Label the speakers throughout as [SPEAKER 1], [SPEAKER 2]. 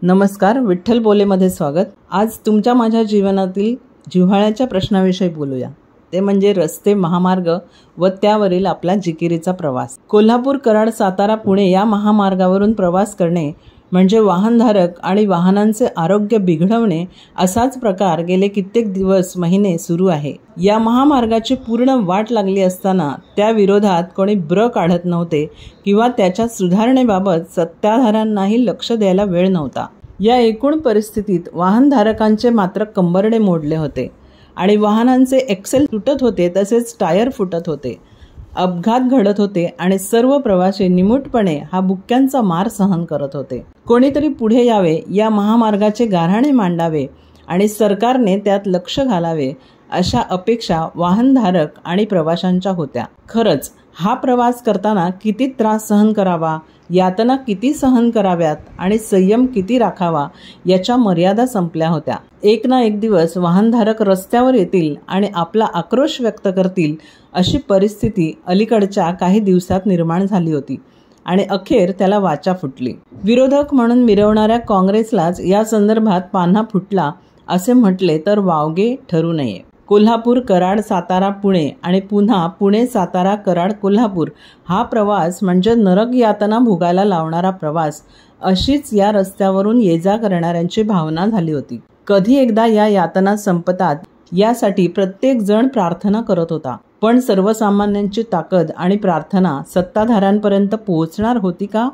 [SPEAKER 1] नमस्कार, विठ्ठल बोलेमध्ये स्वागत। आज तुमच्या माझ्या जीवनातील जिव्हाळ्याच्या प्रश्नाविषयी बोलूया। ते म्हणजे रस्ते, महामार्ग व त्यावरील आपला जिकिरीचा प्रवास। कोल्हापूर, कराड, सातारा, पुणे या महामार्गावरून प्रवास करणे म्हणजे वाहनधारक आणि वाहनांचे आरोग्य बिघडवणे असाच प्रकार गेले कित्येक दिवस, महिने सुरू आहे। या महामार्गाची पूर्ण वाट लागली असताना त्या विरोधात कोणी ब्र काढत नव्हते किंवा त्याच्या सुधारणेबाबत सत्ताधाऱ्यांनाही लक्ष द्यायला वेळ नव्हता। या एकूण परिस्थितीत वाहनधारकांचे मात्र कंबरडे मोडले होते आणि वाहनांचे एक्सेल तुटत होते, तसेच टायर फुटत होते, अपघात घडत होते आणि सर्व प्रवासी निमूटपणे हा बुक्क्यांचा मार सहन करत होते। कोणीतरी पुढे यावे, या महामार्गाचे गाऱ्हाणे मांडावे आणि सरकारने त्यात लक्ष घालावे अशा अपेक्षा वाहनधारक आणि प्रवाशांच्या होत्या। खरंच हा प्रवास करताना किती त्रास सहन करावा, यातना किती सहन कराव्यात आणि संयम किती राखावा याच्या मर्यादा संपल्या होत्या। एक ना एक दिवस वाहनधारक रस्त्यावर येतील आणि आपला आक्रोश व्यक्त करतील अशी परिस्थिती अलीकडच्या काही दिवसात निर्माण झाली होती आणि अखेर त्याला वाचा फुटली। विरोधक म्हणून मिरवणाऱ्या काँग्रेसलाच या संदर्भात पान्हा फुटला असे म्हटले तर वावगे ठरू नये। कोल्हापूर, कराड, सातारा, पुणे आणि पुन्हा पुणे, सातारा, कराड, कोल्हापूर हा प्रवास म्हणजे नरक यातना भोगायला लावणारा प्रवास अशीच या रस्त्यावरून ये जा करणाऱ्यांची भावना झाली होती। कधी एकदा या यातना संपतात यासाठी प्रत्येक जण प्रार्थना करत होता, पण सर्वसामान्यांची ताकद आणि प्रार्थना सत्ताधाऱ्यांपर्यंत पोहोचणार होती का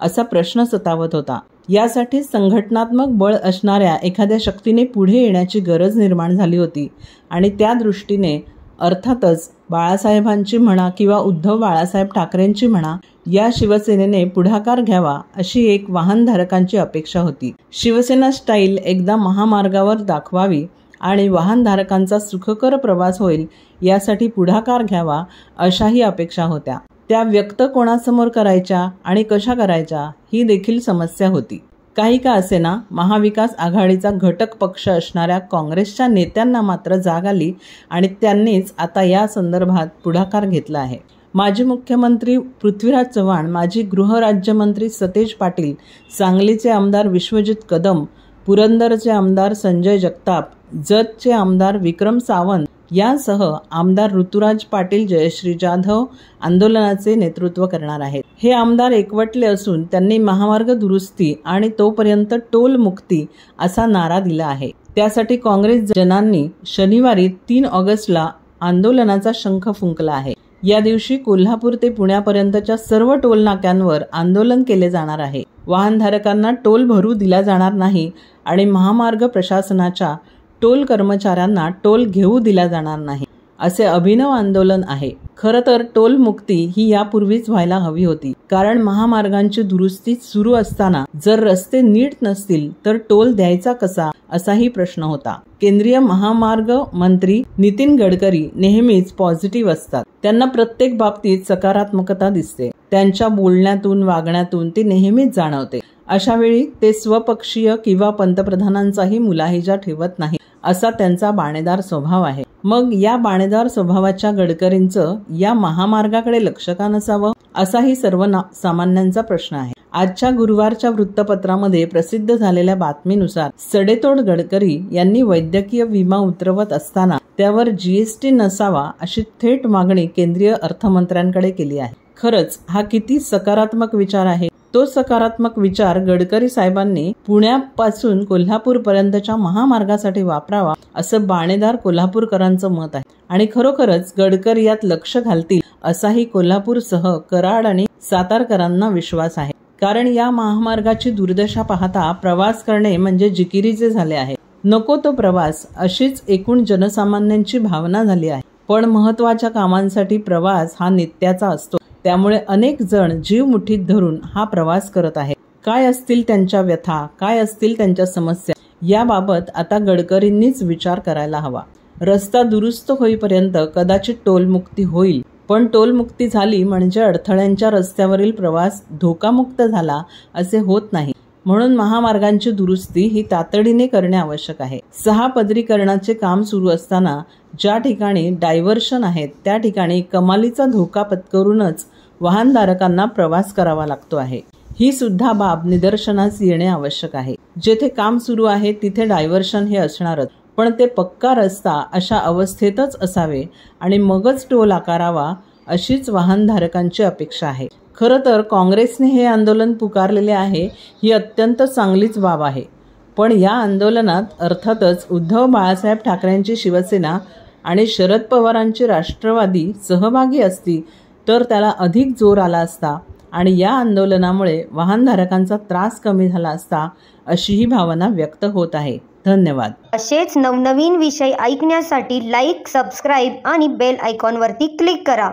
[SPEAKER 1] असा प्रश्न सतावत होता। यासाठी संघटनात्मक बळ असणाऱ्या एखाद्या शक्तीने पुढे येण्याची गरज निर्माण झाली होती आणि त्या दृष्टीने अर्थातच बाळासाहेबांची म्हणा किंवा उद्धव बाळासाहेब ठाकरेंची म्हणा, या शिवसेनेने पुढाकार घ्यावा अशी एक वाहनधारकांची अपेक्षा होती। शिवसेना स्टाईल एकदा महामार्गावर दाखवावी आणि वाहनधारकांचा सुखकर प्रवास होईल यासाठी पुढाकार घ्यावा अशाही अपेक्षा होत्या। त्या व्यक्त कोणासमोर करायच्या आणि कशा करायच्या ही देखील समस्या होती। काही का असेना, महाविकास आघाडीचा घटक पक्ष असणाऱ्या काँग्रेसच्या नेत्यांना मात्र जाग आली आणि त्यांनीच आता या संदर्भात पुढाकार घेतला आहे। माजी मुख्यमंत्री पृथ्वीराज चव्हाण, माजी गृहराज्यमंत्री सतेज पाटील, सांगलीचे आमदार विश्वजित कदम, पुरंदरचे आमदार संजय जगताप, जतचे आमदार विक्रम सावंत यासह आमदार ऋतुराज पाटील, जयश्री जाधव आंदोलनाचे नेतृत्व करणार आहेत। हे आमदार एकवटले असून त्यांनी महामार्ग दुरुस्ती आणि तोपर्यंत टोल मुक्ती असा नारा दिला आहे। त्यासाठी काँग्रेस जनांनी शनिवारी 3 ऑगस्टला आंदोलनाचा शंख फुंकला आहे। या दिवशी कोल्हापूर ते पुण्यापर्यंतच्या सर्व टोल नाक्यांवर आंदोलन केले जाणार आहे। वाहनधारकांना टोल भरू दिला जाणार नाही आणि महामार्ग प्रशासनाच्या टोल कर्मचाऱ्यांना टोल घेऊ दिला जाणार नाही असे अभिनव आंदोलन आहे। खरं तर टोल मुक्ती ही यापूर्वीच व्हायला हवी होती, कारण महामार्गांची दुरुस्ती सुरू असताना जर रस्ते नीट नसतील तर टोल द्यायचा कसा असाही प्रश्न होता। केंद्रीय महामार्ग मंत्री नितीन गडकरी नेहमीच पॉझिटिव्ह असतात, त्यांना प्रत्येक बाबतीत सकारात्मकता दिसते, त्यांच्या बोलण्यातून वागण्यातून ती नेहमीच जाणवते। अशा वेळी ते स्वपक्षीय किंवा पंतप्रधानांचाही मुलाहिजा ठेवत नाही असा त्यांचा बाणेदार स्वभाव आहे। मग या बाणेदार स्वभावाच्या गडकरींचं या महामार्गाकडे लक्ष का नसावं असाही सर्वसामान्यांचा प्रश्न आहे। आजच्या गुरुवारच्या वृत्तपत्रामध्ये प्रसिद्ध झालेल्या बातमीनुसार सडेतोड गडकरी यांनी वैद्यकीय विमा उतरवत असताना त्यावर जीएसटी नसावा अशी थेट मागणी केंद्रीय अर्थमंत्र्यांकडे केली आहे। खरंच हा किती सकारात्मक विचार आहे। तो सकारात्मक विचार गडकरी साहेबांनी पुण्यापासून कोल्हापूर पर्यंतच्या महामार्गासाठी वापरावा असं बाणेदार कोल्हापूरकरांचं मत आहे आणि खरोखरच गडकरी यात लक्ष घालतील असाही कोल्हापूरसह कराड आणि सातारकरांना विश्वास आहे। कारण या महामार्गाची दुर्दशा पाहता प्रवास करणे म्हणजे जिकिरीचे झाले आहे। नको तो प्रवास अशीच एकूण जनसामान्यांची भावना झाली आहे। पण महत्वाच्या कामांसाठी प्रवास हा नित्याचा असतो, त्यामुळे अनेक जण जीव मुठीत धरून हा प्रवास करत आहेत। काय असतील त्यांच्या व्यथा, काय असतील त्यांच्या समस्या याबाबत आता गडकरींनीच विचार करायला हवा। रस्ता दुरुस्त होईपर्यंत कदाचित टोलमुक्ती होईल, पण टोलमुक्ती झाली म्हणजे अडथळ्यांच्या रस्त्यावरील प्रवास धोकामुक्त झाला असे होत नाही। म्हणून महामार्गांची दुरुस्ती ही तातडीने करणे आवश्यक आहे। 6 पदरीकरणाचे काम सुरू असताना ज्या ठिकाणी डायव्हर्शन आहेत त्या ठिकाणी कमालीचा धोका पत्करूनच वाहनधारकांना प्रवास करावा लागतो आहे। ही सुद्धा बाब निदर्शनास येणे आवश्यक आहे. जेथे काम सुरू आहे तिथे डायव्हर्शन हे असणारच, पण ते पक्का रस्ता अशा अवस्थेतच असावे आणि मगच टोल आकारावा अशीच वाहनधारकांची अपेक्षा आहे. खरं तर काँग्रेसने हे आंदोलन पुकारलेले आहे ही अत्यंत चांगलीच बाब आहे. पण या आंदोलनात अर्थातच उद्धव बाळासाहेब ठाकरेंची शिवसेना आणि शरद पवारांची राष्ट्रवादी सहभागी असती तर त्याला अधिक जोर आला असता आणि या आंदोलनामुळे वाहनधारकांचा त्रास कमी झाला असता अशीही भावना व्यक्त होत आहे. धन्यवाद.
[SPEAKER 2] असेच नवनवीन विषय ऐकण्यासाठी लाईक, सबस्क्राईब आणि बेल आयकॉनवरती क्लिक करा.